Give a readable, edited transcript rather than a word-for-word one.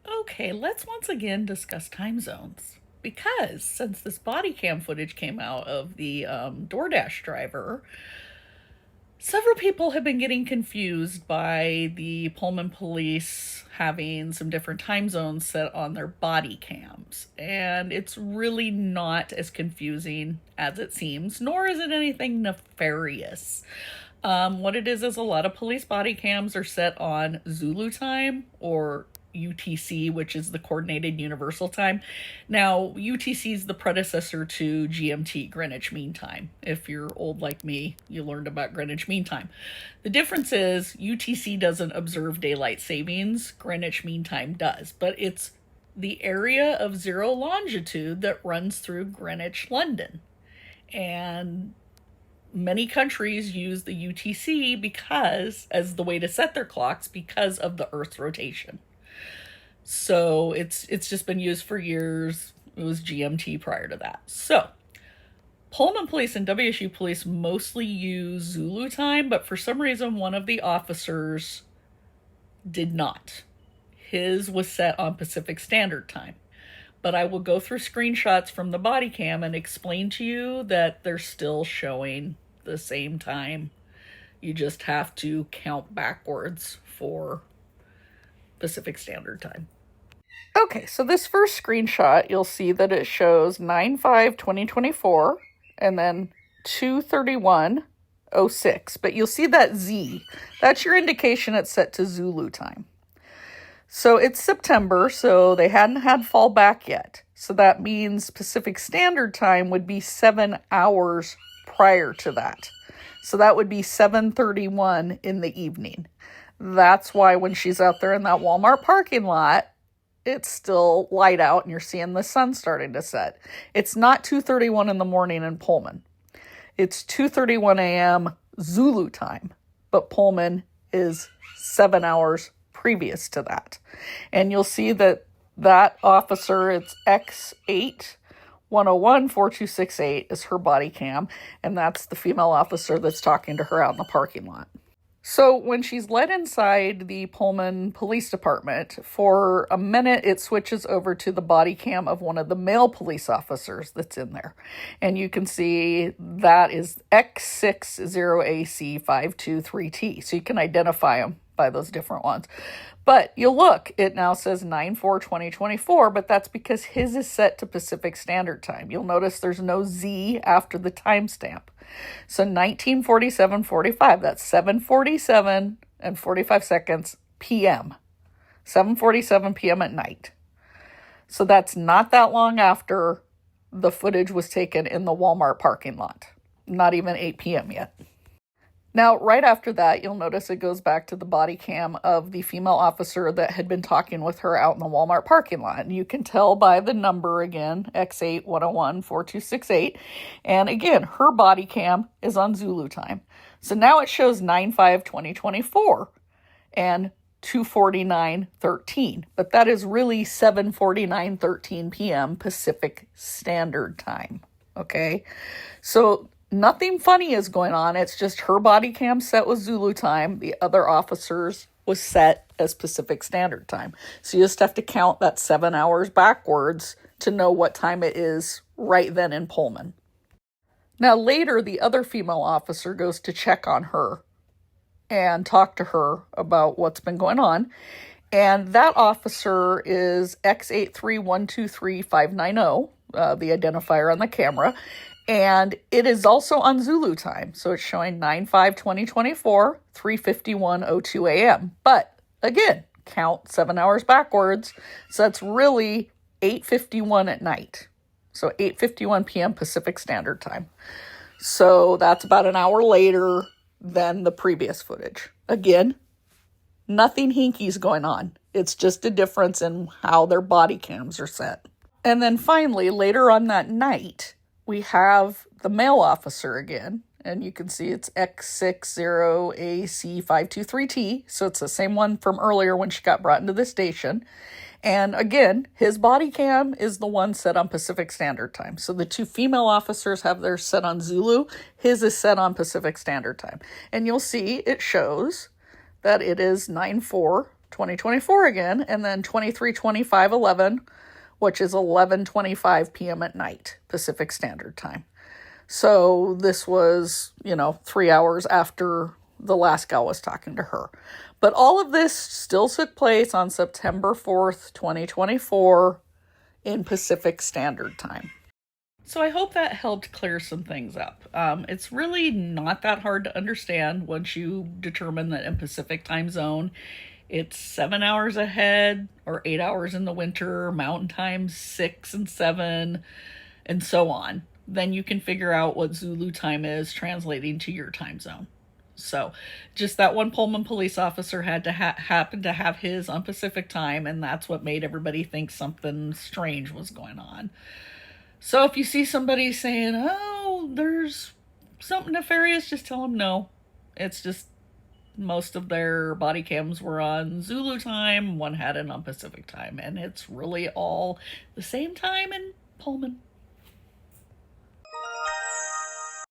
Okay, let's once again discuss time zones. Because since this body cam footage came out of the DoorDash driver, several people have been getting confused by the Pullman police having some different time zones set on their body cams. And it's really not as confusing as it seems, nor is it anything nefarious. What it is a lot of police body cams are set on Zulu time or UTC, which is the Coordinated Universal Time. Now, UTC is the predecessor to GMT, Greenwich Mean Time. If you're old like me, you learned about Greenwich Mean Time. The difference is UTC doesn't observe daylight savings, Greenwich Mean Time does, but it's the area of zero longitude that runs through Greenwich, London. And many countries use the UTC because as the way to set their clocks because of the Earth's rotation. So it's just been used for years. It was GMT prior to that. So Pullman police and WSU police mostly use Zulu time, but for some reason one of the officers did not. His was set on Pacific Standard Time. But I will go through screenshots from the body cam and explain to you that they're still showing the same time. You just have to count backwards for Pacific Standard Time. Okay, so this first screenshot, you'll see that it shows 9/5/2024 and then 2/31/06. But you'll see that Z. That's your indication it's set to Zulu time. So it's September, so they hadn't had fall back yet. So that means Pacific Standard Time would be 7 hours prior to that. So that would be 7:31 in the evening. That's why when she's out there in that Walmart parking lot, it's still light out and you're seeing the sun starting to set. It's not 2:31 in the morning in Pullman. It's 2:31 a.m. Zulu time, but Pullman is 7 hours previous to that. And you'll see that officer, it's X8 101 4268 is her body cam, and that's the female officer that's talking to her out in the parking lot. So when she's led inside the Pullman Police Department, for a minute it switches over to the body cam of one of the male police officers that's in there. And you can see that is X60AC523T. So you can identify them by those different ones. But you'll look, it now says 9/4/2024, but that's because his is set to Pacific Standard Time. You'll notice there's no Z after the timestamp. So 19:47:45, that's 7:47 and 45 seconds p.m. 7:47 p.m. at night. So that's not that long after the footage was taken in the Walmart parking lot. Not even 8 p.m. yet. Now, right after that, you'll notice it goes back to the body cam of the female officer that had been talking with her out in the Walmart parking lot. And you can tell by the number again, X8 101 4268. And again, her body cam is on Zulu time. So now it shows 9/5/2024 and 2:49:13. But that is really 7:49:13 p.m. Pacific Standard Time. Okay? So nothing funny is going on. It's just her body cam set with Zulu time. The other officers was set as Pacific Standard Time. So you just have to count that 7 hours backwards to know what time it is right then in Pullman. Now later, the other female officer goes to check on her and talk to her about what's been going on. And that officer is X831235590, the identifier on the camera. And it is also on Zulu time. So it's showing 9/5/2024, 3:51:02 a.m. But again, count 7 hours backwards. So that's really 8:51 at night. So 8:51 p.m. Pacific Standard Time. So that's about an hour later than the previous footage. Again, nothing hinky's going on. It's just a difference in how their body cams are set. And then finally, later on that night, we have the male officer again, and you can see it's X60AC523T, so it's the same one from earlier when she got brought into the station. And again, his body cam is the one set on Pacific Standard Time. So the two female officers have theirs set on Zulu. His is set on Pacific Standard Time. And you'll see it shows that it is 9/4 2024 again, and then 23:25:11, which is 11:25 p.m. at night, Pacific Standard Time. So this was, 3 hours after the last gal was talking to her. But all of this still took place on September 4th, 2024 in Pacific Standard Time. So I hope that helped clear some things up. It's really not that hard to understand once you determine that in Pacific time zone, it's 7 hours ahead or 8 hours in the winter, mountain time 6 and 7, and so on. Then you can figure out what Zulu time is translating to your time zone. So just that one Pullman police officer had to happen to have his on Pacific time, and that's what made everybody think something strange was going on. So if you see somebody saying, oh, there's something nefarious, just tell them no. It's just most of their body cams were on Zulu time, one had it on Pacific time, and it's really all the same time in Pullman.